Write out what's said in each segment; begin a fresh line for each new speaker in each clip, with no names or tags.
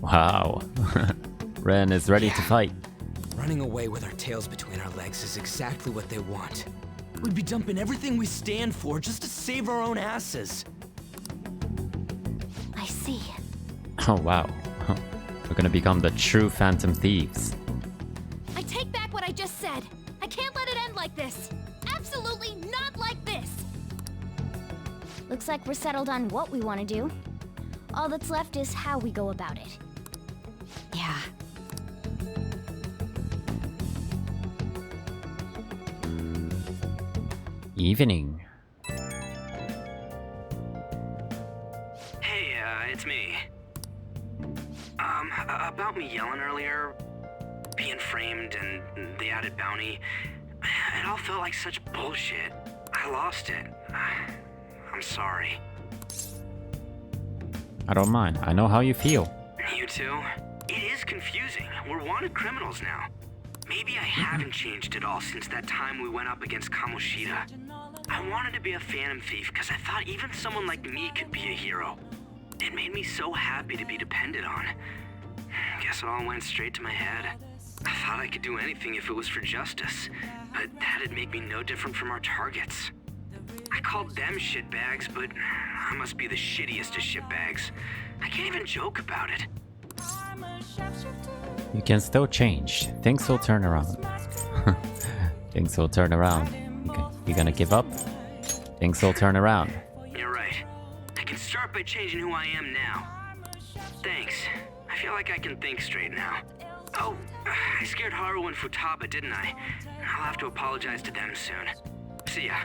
Wow. Ren is ready to fight.
Running away with our tails between our legs is exactly what they want. We'd be dumping everything we stand for just to save our own asses.
I see.
Oh wow. We're gonna become the true Phantom Thieves.
I take back what I just said. I can't let it end like this. Absolutely not like this. Looks like we're settled on what we want to do. All that's left is how we go about it. Yeah.
Evening.
Hey, it's me. About me yelling earlier, being framed and the added bounty, it all felt like such bullshit. I lost it. I'm sorry.
I don't mind. I know how you feel.
You too? It is confusing. We're wanted criminals now. Maybe I haven't changed at all since that time we went up against Kamoshida. I wanted to be a phantom thief because I thought even someone like me could be a hero. It made me so happy to be depended on. Guess it all went straight to my head. I thought I could do anything if it was for justice, but that'd make me no different from our targets. I called them shitbags, but I must be the shittiest of shitbags. I can't even joke about it.
You can still change. Things will turn around. Things will turn around. Okay. You gonna give up? Things will turn around.
You're right. I can start by changing who I am now. Thanks. I feel like I can think straight now. Oh, I scared Haru and Futaba, didn't I? I'll have to apologize to them soon. See ya.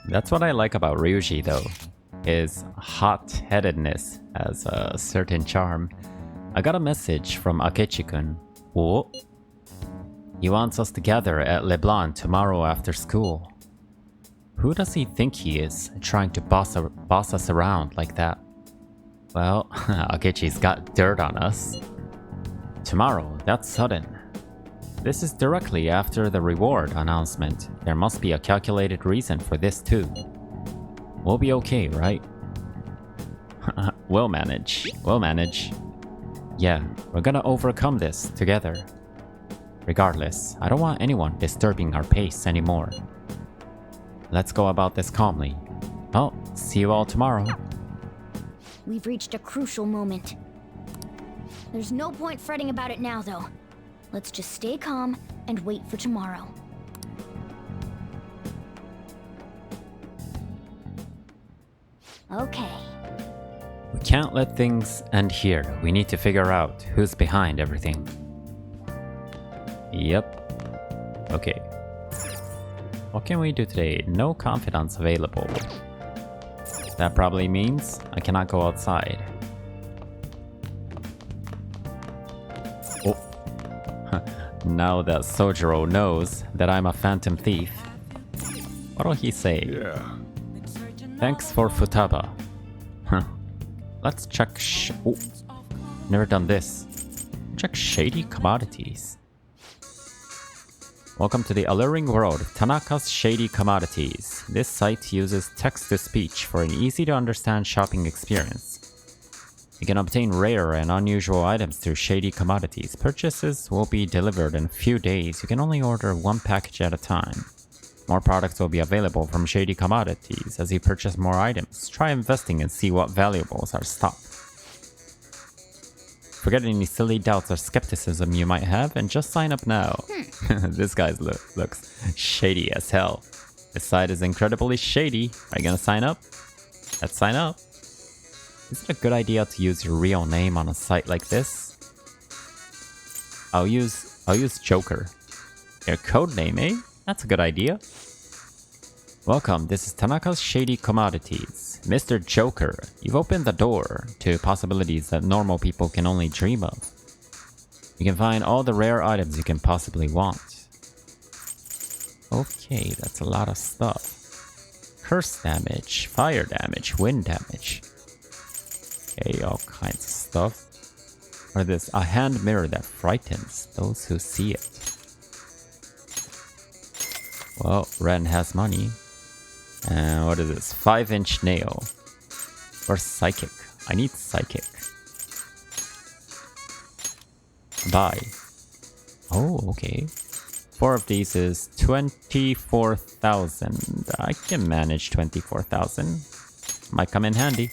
That's what I like about Ryuji though. His hot-headedness has a certain charm. I got a message from Akechi-kun. Oh. He wants us to gather at Leblanc tomorrow after school. Who does he think he is, trying to boss us around like that? Well, Akechi's got dirt on us. Tomorrow, that's sudden. This is directly after the reward announcement. There must be a calculated reason for this too. We'll be okay, right? We'll manage. We'll manage. Yeah, we're gonna overcome this together. Regardless, I don't want anyone disturbing our pace anymore. Let's go about this calmly. Well, see you all tomorrow.
We've reached a crucial moment. There's no point fretting about it now, though. Let's just stay calm and wait for tomorrow. Okay.
We can't let things end here. We need to figure out who's behind everything. Yep. Okay. What can we do today? No confidants available. That probably means I cannot go outside. Oh. Now that Sojiro knows that I'm a phantom thief, what'll he say?
Yeah.
Thanks for Futaba. Huh. Let's check oh. Never done this. Check shady commodities. Welcome to the alluring world of Tanaka's Shady Commodities. This site uses text-to-speech for an easy-to-understand shopping experience. You can obtain rare and unusual items through Shady Commodities. Purchases will be delivered in a few days. You can only order one package at a time. More products will be available from Shady Commodities as you purchase more items. Try investing and see what valuables are stocked. Forget any silly doubts or skepticism you might have and just sign up now. This guy looks shady as hell. This site is incredibly shady. Are you gonna sign up? Let's sign up. Is it a good idea to use your real name on a site like this? I'll use Joker. Your code name, eh? That's a good idea. Welcome, this is Tanaka's Shady Commodities. Mr. Joker, you've opened the door to possibilities that normal people can only dream of. You can find all the rare items you can possibly want. Okay, that's a lot of stuff. Curse damage, fire damage, wind damage. Okay, all kinds of stuff. Or this, a hand mirror that frightens those who see it. Well, Ren has money. And what is this? 5-inch nail. Or psychic. I need psychic. Buy. Oh, okay. 4 of these is 24,000. I can manage 24,000. Might come in handy.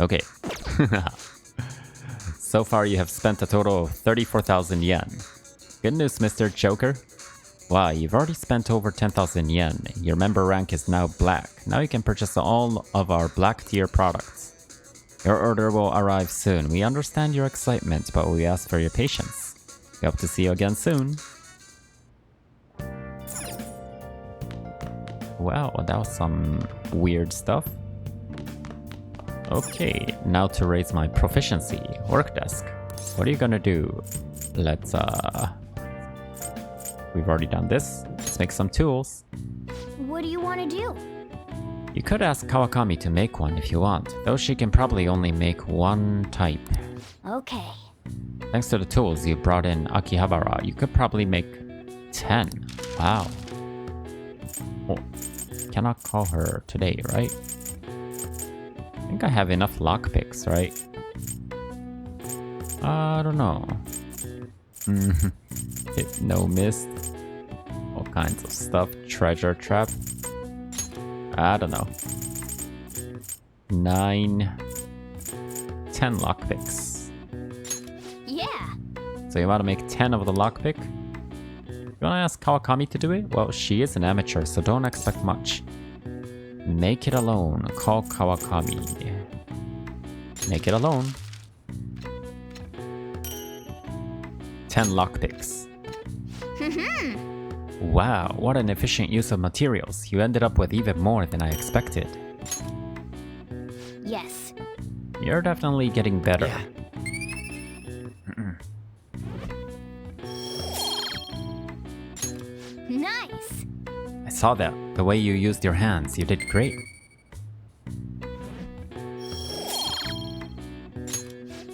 Okay. So far you have spent a total of 34,000 yen. Good news, Mr. Joker. Wow, you've already spent over 10,000 yen. Your member rank is now black. Now you can purchase all of our black tier products. Your order will arrive soon. We understand your excitement, but we ask for your patience. We hope to see you again soon. Wow, that was some weird stuff. Okay, now to raise my proficiency. Work desk. What are you gonna do? Let's we've already done this. Let's make some tools.
What do you want to do?
You could ask Kawakami to make one if you want, though she can probably only make one type.
Okay.
Thanks to the tools you brought in Akihabara, you could probably make 10. Wow. Oh, cannot call her today, right? I think I have enough lockpicks, right? I don't know. No mist. All kinds of stuff. Treasure trap. I don't know. 9, 10 lockpicks.
Yeah.
So you want to make 10 of the lockpick? You want to ask Kawakami to do it? Well, she is an amateur, so don't expect much. Make it alone. Call Kawakami. Make it alone. 10 lockpicks. Wow, what an efficient use of materials. You ended up with even more than I expected.
Yes.
You're definitely getting better.
Yeah.
Nice.
I saw that. The way you used your hands, you did great.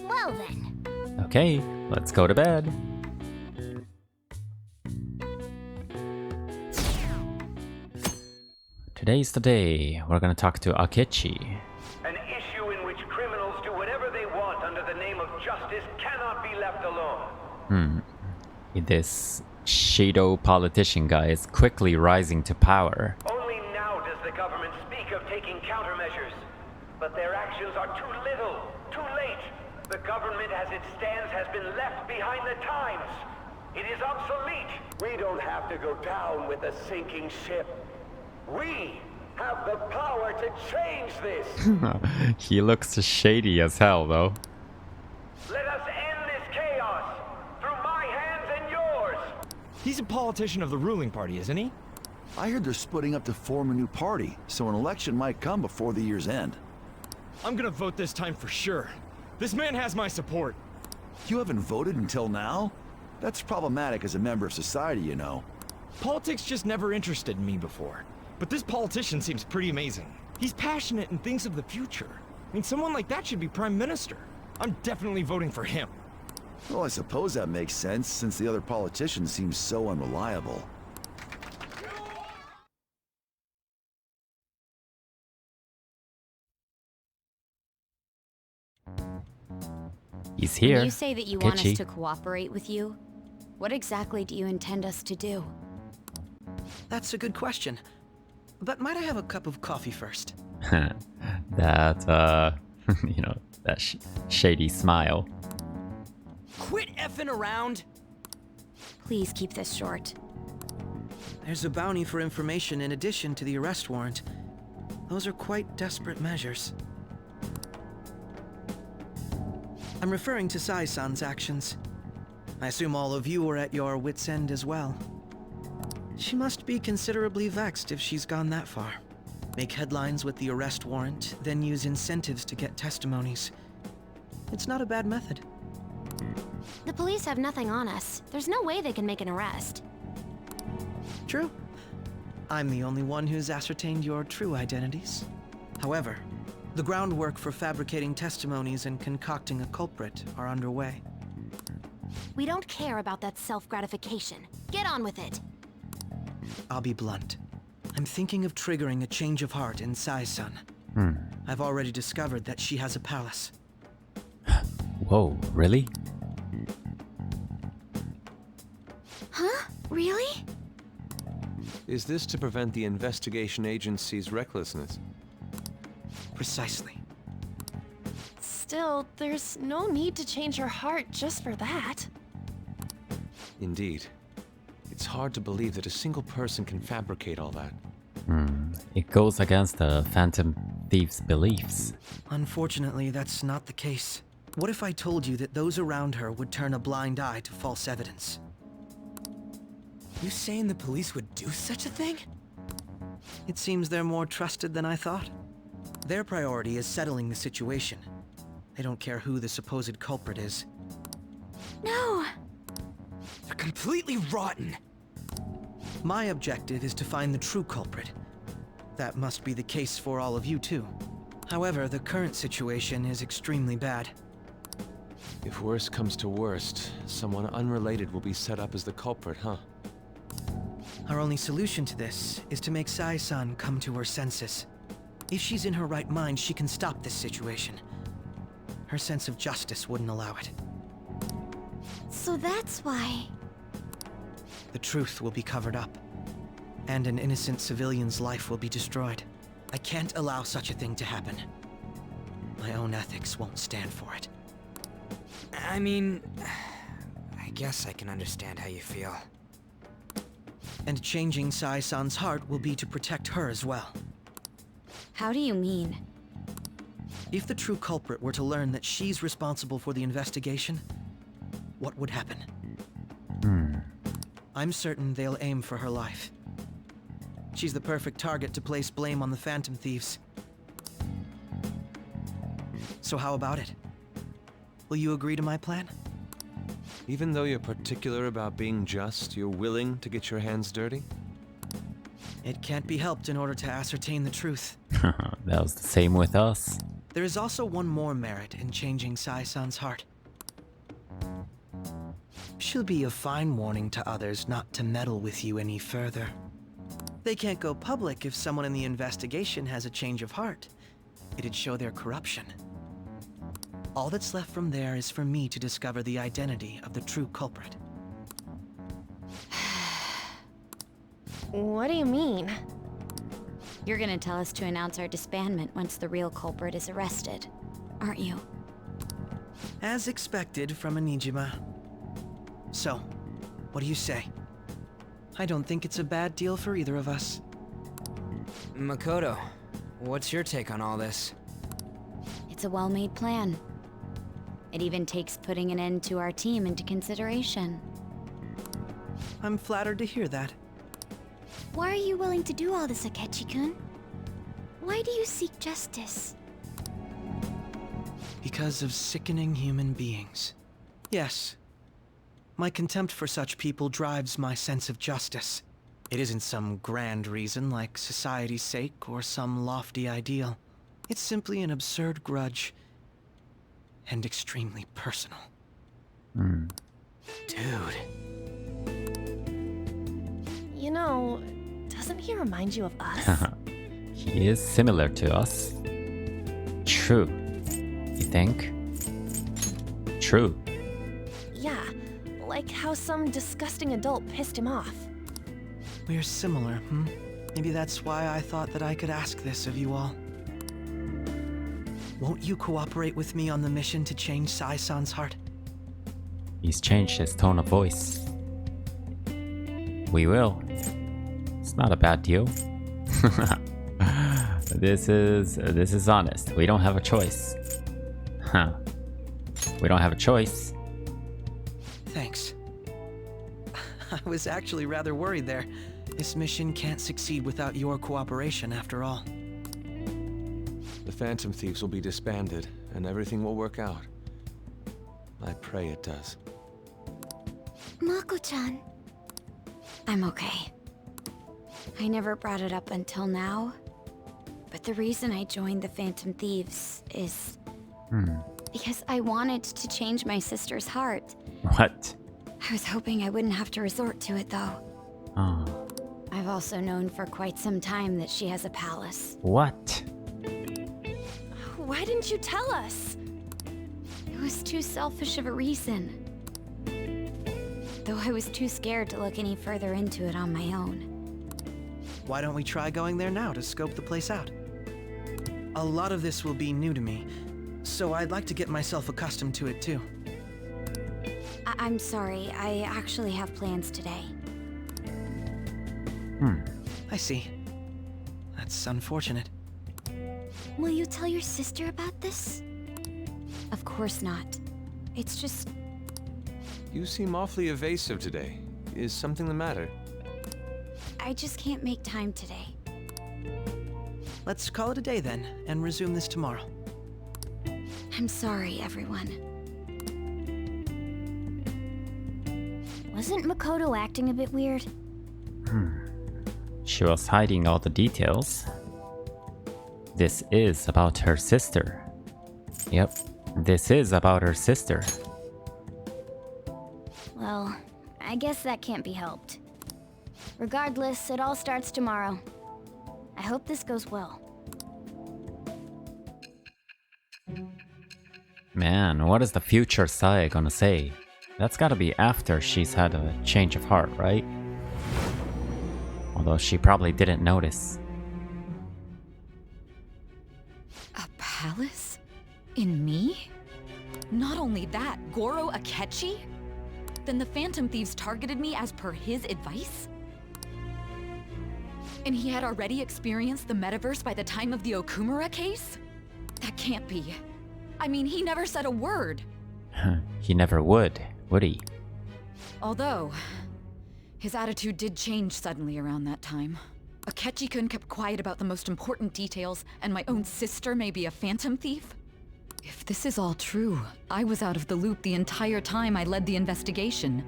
Well then.
Okay, let's go to bed. Today's the day. We're gonna talk to Akechi.
An issue in which criminals do whatever they want under the name of justice cannot be left alone.
This Shido politician guy is quickly rising to power.
Only now does the government speak of taking countermeasures. But their actions are too little, too late. The government as it stands has been left behind the times. It is obsolete. We don't have to go down with a sinking ship. We have the power to change this.
He looks shady as hell, though.
Let us end this chaos through my hands and yours.
He's a politician of the ruling party, isn't he?
I heard they're splitting up to form a new party, so an election might come before the year's end.
I'm gonna vote this time for sure. This man has my support.
You haven't voted until now? That's problematic as a member of society, you know.
Politics just never interested me before. But this politician seems pretty amazing. He's passionate and thinks of the future. I mean, someone like that should be prime minister. I'm definitely voting for him.
Well, I suppose that makes sense, since the other politician seems so unreliable.
He's here.
When you say that you want us
Akechi.
to cooperate with you, what exactly do you intend us to do?
That's a good question. But might I have a cup of coffee first?
That, that shady smile.
Quit effing around!
Please keep this short.
There's a bounty for information in addition to the arrest warrant. Those are quite desperate measures. I'm referring to Sai-san's actions. I assume all of you are at your wits' end as well. She must be considerably vexed if she's gone that far. Make headlines with the arrest warrant, then use incentives to get testimonies. It's not a bad method.
The police have nothing on us. There's no way they can make an arrest.
True. I'm the only one who's ascertained your true identities. However, the groundwork for fabricating testimonies and concocting a culprit are underway.
We don't care about that self-gratification. Get on with it.
I'll be blunt. I'm thinking of triggering a change of heart in Sai-san. I've already discovered that she has a palace.
Whoa, really?
Huh? Really?
Is this to prevent the investigation agency's recklessness?
Precisely.
Still, there's no need to change her heart just for that.
Indeed. It's hard to believe that a single person can fabricate all that.
It goes against the Phantom Thief's beliefs.
Unfortunately, that's not the case. What if I told you that those around her would turn a blind eye to false evidence?
You saying the police would do such a thing?
It seems they're more trusted than I thought. Their priority is settling the situation. They don't care who the supposed culprit is.
No!
They're completely rotten.
My objective is to find the true culprit. That must be the case for all of you too. However, the current situation is extremely bad.
If worst comes to worst, someone unrelated will be set up as the culprit, huh?
Our only solution to this is to make Sai-san come to her senses. If she's in her right mind, she can stop this situation. Her sense of justice wouldn't allow it.
So that's why...
The truth will be covered up, and an innocent civilian's life will be destroyed. I can't allow such a thing to happen. My own ethics won't stand for it.
I mean, I guess I can understand how you feel.
And changing Sai-san's heart will be to protect her as well.
How do you mean?
If the true culprit were to learn that she's responsible for the investigation, what would happen? I'm certain they'll aim for her life. She's the perfect target to place blame on the Phantom Thieves. So how about it? Will you agree to my plan?
Even though you're particular about being just, you're willing to get your hands dirty?
It can't be helped in order to ascertain the truth.
That was the same with us.
There is also one more merit in changing Sai-san's heart. She'll be a fine warning to others not to meddle with you any further. They can't go public if someone in the investigation has a change of heart. It'd show their corruption. All that's left from there is for me to discover the identity of the true culprit.
What do you mean?
You're gonna tell us to announce our disbandment once the real culprit is arrested, aren't you?
As expected from a Nijima. So, what do you say? I don't think it's a bad deal for either of us.
Makoto, what's your take on all this?
It's a well-made plan. It even takes putting an end to our team into consideration.
I'm flattered to hear that.
Why are you willing to do all this, Akechi-kun? Why do you seek justice?
Because of sickening human beings. Yes. My contempt for such people drives my sense of justice. It isn't some grand reason like society's sake or some lofty ideal. It's simply an absurd grudge. And extremely personal.
Dude.
You know, doesn't he remind you of us?
He is similar to us. True. You think? True.
Yeah, like how some disgusting adult pissed him off.
We're similar, Maybe that's why I thought that I could ask this of you all. Won't you cooperate with me on the mission to change Sai-san's heart?
He's changed his tone of voice. We will. It's not a bad deal. This is honest. We don't have a choice. Huh. We don't have a choice.
Thanks. I was actually rather worried there. This mission can't succeed without your cooperation, after all.
The Phantom Thieves will be disbanded, and everything will work out. I pray it does.
Mako-chan. I'm okay. I never brought it up until now, but the reason I joined the Phantom Thieves is... because I wanted to change my sister's heart.
What?
I was hoping I wouldn't have to resort to it, though.
Oh.
I've also known for quite some time that she has a palace.
What?
Why didn't you tell us?
It was too selfish of a reason. Though I was too scared to look any further into it on my own.
Why don't we try going there now to scope the place out? A lot of this will be new to me, so I'd like to get myself accustomed to it too.
I'm sorry, I actually have plans today.
I see. That's unfortunate.
Will you tell your sister about this? Of course not. It's just...
You seem awfully evasive today. Is something the matter?
I just can't make time today.
Let's call it a day then, and resume this tomorrow.
I'm sorry, everyone. Wasn't Makoto acting a bit weird?
She was hiding all the details. This is about her sister. Yep, this is about her sister.
Well, I guess that can't be helped. Regardless, it all starts tomorrow. I hope this goes well.
Man, what is the future Sae gonna say? That's gotta be after she's had a change of heart, right? Although she probably didn't notice.
A palace? In me? Not only that, Goro Akechi? Then the Phantom Thieves targeted me as per his advice? And he had already experienced the metaverse by the time of the Okumura case? That can't be. I mean, he never said a word.
He never would he?
Although, his attitude did change suddenly around that time. Akechi-kun kept quiet about the most important details, and my own sister may be a phantom thief? If this is all true, I was out of the loop the entire time I led the investigation.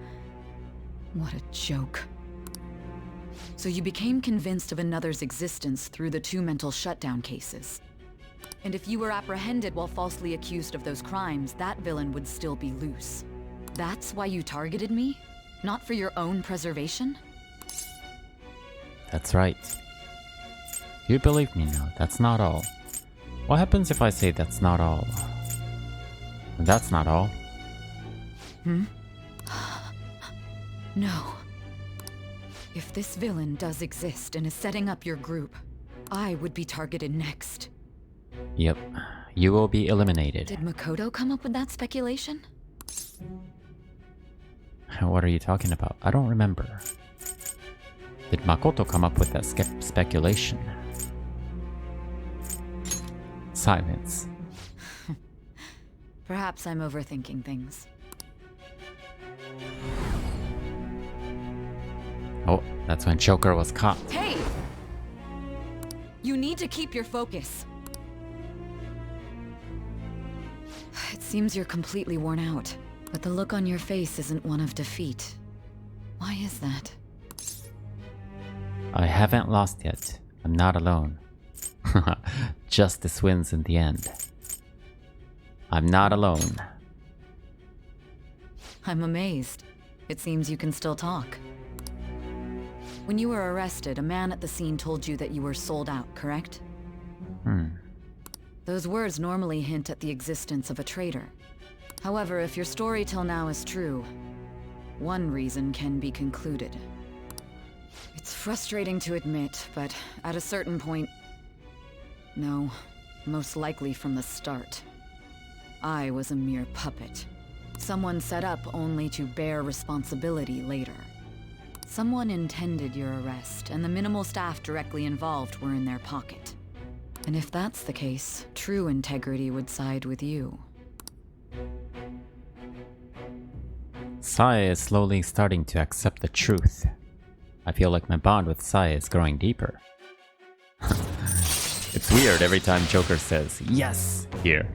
What a joke. So you became convinced of another's existence through the 2 mental shutdown cases. And if you were apprehended while falsely accused of those crimes, that villain would still be loose. That's why you targeted me? Not for your own preservation?
That's right. You believe me now, that's not all. What happens if I say that's not all? That's not all.
No. If this villain does exist and is setting up your group, I would be targeted next.
Yep, you will be eliminated.
Did Makoto come up with that speculation?
What are you talking about? I don't remember. Did Makoto come up with that speculation? Silence.
Perhaps I'm overthinking things.
Oh, that's when Joker was caught.
Hey! You need to keep your focus. It seems you're completely worn out, but the look on your face isn't one of defeat. Why is that?
I haven't lost yet. I'm not alone. Justice wins in the end. I'm not alone.
I'm amazed. It seems you can still talk. When you were arrested, a man at the scene told you that you were sold out, correct? Those words normally hint at the existence of a traitor. However, if your story till now is true, one reason can be concluded. It's frustrating to admit, but at a certain point... No, most likely from the start. I was a mere puppet. Someone set up only to bear responsibility later. Someone intended your arrest, and the minimal staff directly involved were in their pocket. And if that's the case, true integrity would side with you.
Sae is slowly starting to accept the truth. I feel like my bond with Sae is growing deeper. It's weird every time Joker says, yes, here.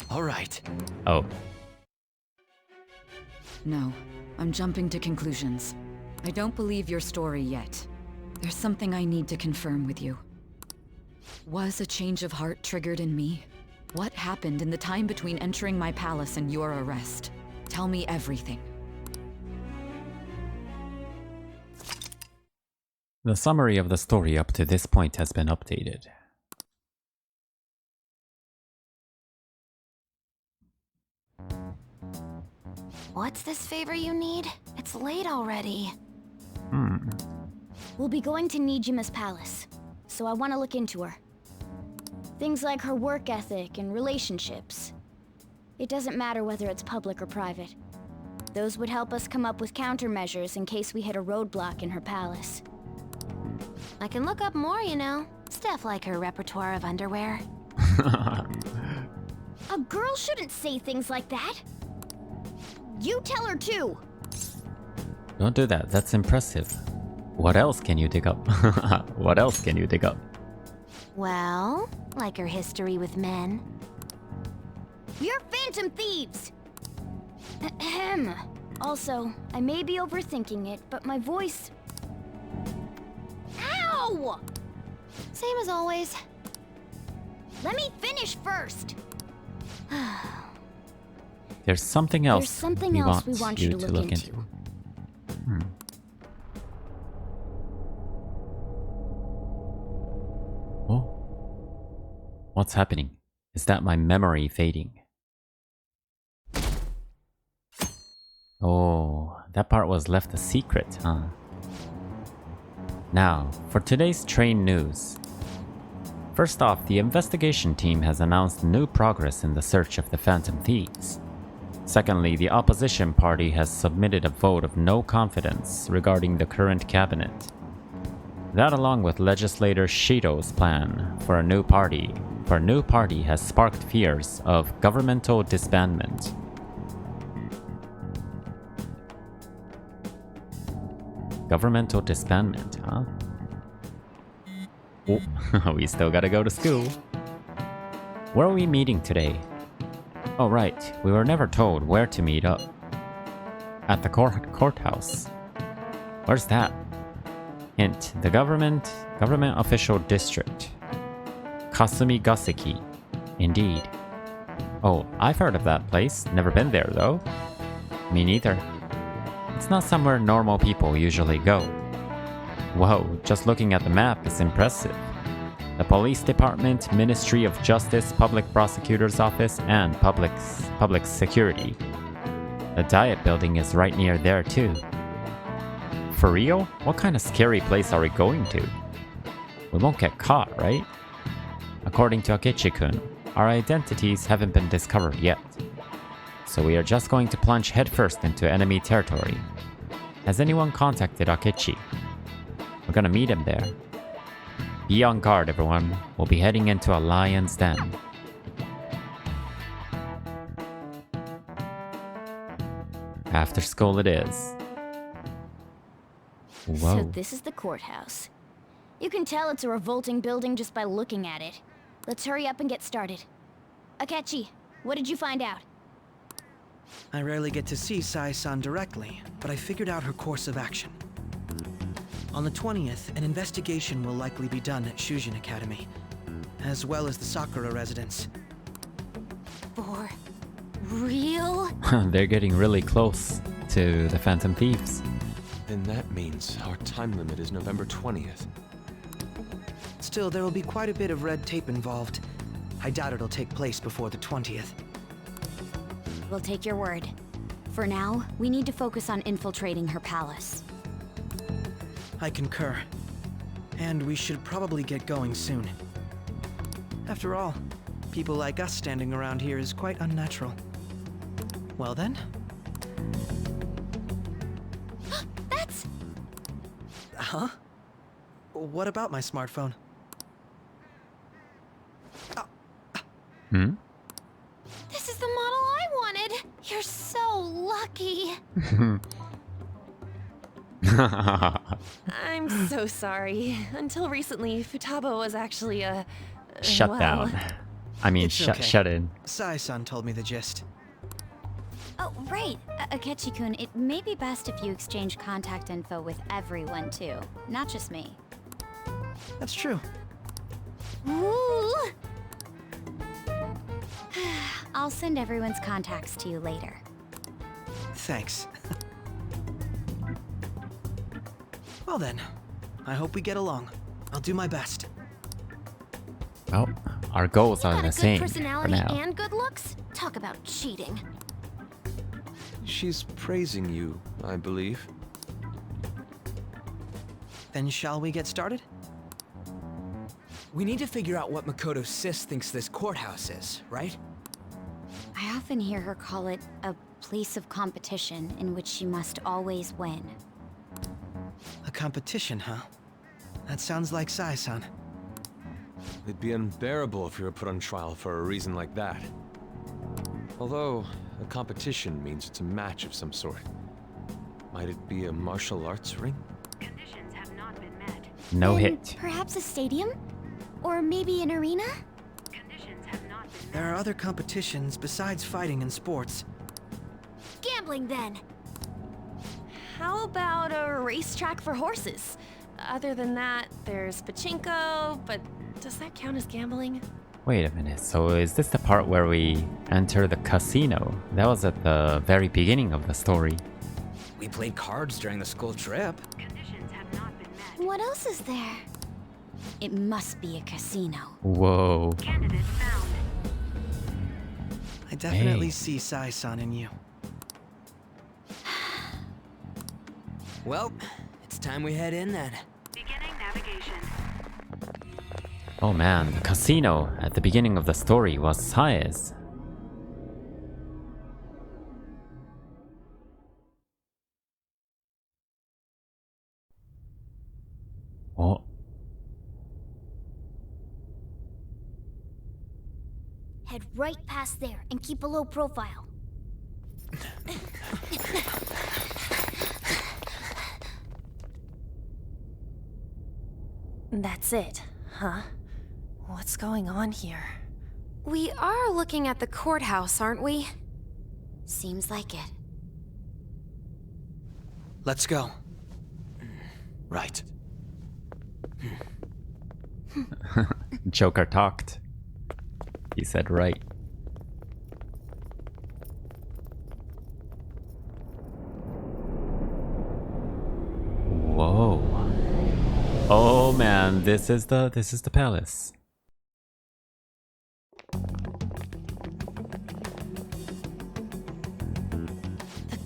Alright.
Oh.
No, I'm jumping to conclusions. I don't believe your story yet. There's something I need to confirm with you. Was a change of heart triggered in me? What happened in the time between entering my palace and your arrest? Tell me everything.
The summary of the story up to this point has been updated.
What's this favor you need? It's late already.
Hmm.
We'll be going to Nijima's palace, so I want to look into her. Things like her work ethic and relationships. It doesn't matter whether it's public or private. Those would help us come up with countermeasures in case we hit a roadblock in her palace. I can look up more, you know. Stuff like her repertoire of underwear. A girl shouldn't say things like that. You tell her too.
Don't do that, that's impressive. What else can you dig up? What else can you dig up?
Well, like her history with men. You're phantom thieves! Ahem. Also, I may be overthinking it, but my voice... Ow! Same as always. Let me finish first.
There's something else,
we want you to look into.
Hmm. Oh. What's happening? Is that my memory fading? Oh, that part was left a secret, huh? Now, for today's train news. First off, the investigation team has announced new progress in the search of the Phantom Thieves. Secondly, the opposition party has submitted a vote of no confidence regarding the current cabinet. That, along with legislator Shido's plan for a new party has sparked fears of governmental disbandment. Governmental disbandment, huh? Oh, we still gotta go to school. Where are we meeting today? Oh right, we were never told where to meet up. At the courthouse. Where's that? Hint, the government official district. Kasumi Gaseki. Indeed. Oh, I've heard of that place. Never been there though. Me neither. It's not somewhere normal people usually go. Whoa, just looking at the map is impressive. The Police Department, Ministry of Justice, Public Prosecutor's Office, and Public Security. The Diet Building is right near there too. For real? What kind of scary place are we going to? We won't get caught, right? According to Akechi-kun, our identities haven't been discovered yet. So we are just going to plunge headfirst into enemy territory. Has anyone contacted Akechi? We're gonna meet him there. Be on guard, everyone. We'll be heading into a lion's den. After school it is. Whoa.
So this is the courthouse. You can tell it's a revolting building just by looking at it. Let's hurry up and get started. Akechi, what did you find out?
I rarely get to see Sai-san directly, but I figured out her course of action. On the 20th, an investigation will likely be done at Shujin Academy, as well as the Sakura residence.
For real?
They're getting really close to the Phantom Thieves.
Then that means our time limit is November 20th.
Still, there will be quite a bit of red tape involved. I doubt it'll take place before the 20th.
We'll take your word. For now, we need to focus on infiltrating her palace.
I concur. And we should probably get going soon. After all, people like us standing around here is quite unnatural. Well then?
That's...
Huh? What about my smartphone?
Hmm?
This is the model I wanted! You're so lucky!
I'm so sorry. Until recently, Futaba was actually a...
Shut down. I mean,
It's okay.
shut in.
Sai-san told me the gist.
Oh, right. Akechi-kun, it may be best if you exchange contact info with everyone, too. Not just me.
That's true.
Ooh! I'll send everyone's contacts to you later.
Thanks. Well then, I hope we get along. I'll do my best.
Well, our goals
You
are
got
the
a good
same for
personality
now.
and good looks? Talk about cheating.
She's praising you, I believe.
Then shall we get started?
We need to figure out what Makoto's sis thinks this courthouse is, right?
I often hear her call it a place of competition in which she must always win.
A competition, huh? That sounds like Sai-san.
It'd be unbearable if you were put on trial for a reason like that. Although, a competition means it's a match of some sort. Might it be a martial arts ring?
Conditions have not been met.
No
Then
hit.
Perhaps a stadium? Or maybe an arena?
Conditions have not been met.
There are other competitions besides fighting and sports.
Gambling then!
How about a racetrack for horses? Other than that, there's pachinko, but does that count as gambling?
Wait a minute, so is this the part where we enter the casino? That was at the very beginning of the story.
We played cards during the school trip.
Conditions have not been met.
What else is there? It must be a casino.
Whoa.
Candidate found.
I definitely
Hey.
see Sai-san in you.
Well, it's time we head in then.
Beginning navigation.
Oh man, the casino at the beginning of the story was Sae's. Oh,
Head right past there and keep a low profile.
That's it, huh? What's going on here? We are looking at the courthouse, aren't we?
Seems like it.
Let's go.
Right.
Joker talked. He said right. Whoa. Oh man, this is the palace.
The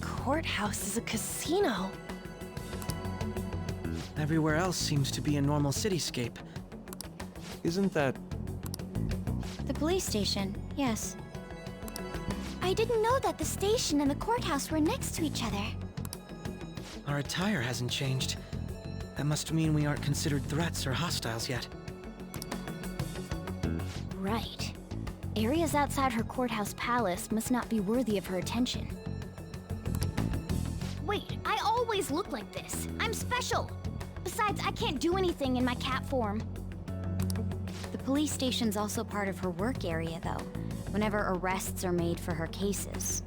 courthouse is a casino.
Everywhere else seems to be a normal cityscape.
Isn't that...
The police station, yes. I didn't know that the station and the courthouse were next to each other.
Our attire hasn't changed. That must mean we aren't considered threats or hostiles yet.
Right. Areas outside her courthouse palace must not be worthy of her attention. Wait, I always look like this. I'm special. Besides, I can't do anything in my cat form. The police station's also part of her work area, though, whenever arrests are made for her cases.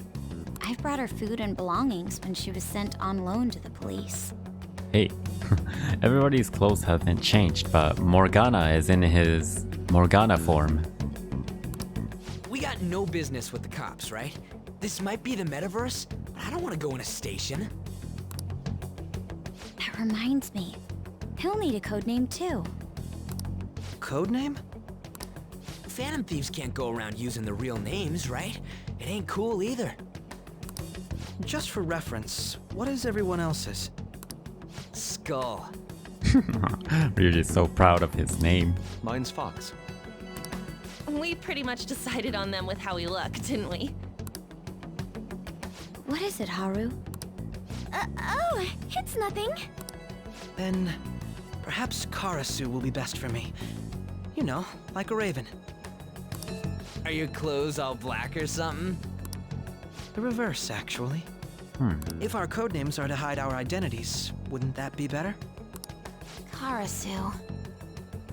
I've brought her food and belongings when she was sent on loan to the police.
Hey, everybody's clothes haven't changed, but Morgana is in his Morgana form.
We got no business with the cops, right? This might be the metaverse, but I don't want to go in a station.
That reminds me. He'll need a codename, too.
Codename?
Phantom thieves can't go around using the real names, right? It ain't cool either.
Just for reference, what is everyone else's?
Skull.
Ryuji's so proud of his name.
Mine's Fox.
We pretty much decided on them with how we look, didn't we?
What is it, Haru? Oh, it's nothing.
Then, perhaps Karasu will be best for me. You know, like a raven.
Are your clothes all black or something?
The reverse, actually. If our codenames are to hide our identities, wouldn't that be better?
Karasu.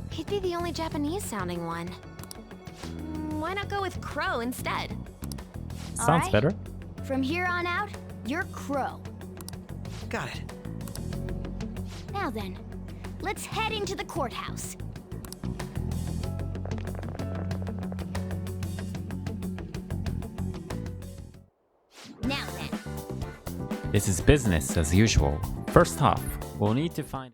He'd be the only Japanese-sounding one. Why not go with Crow instead?
Sounds
Alright.
better.
From here on out, you're Crow.
Got it.
Now then, let's head into the courthouse. Now then.
This is business as usual. First off, we'll need to find...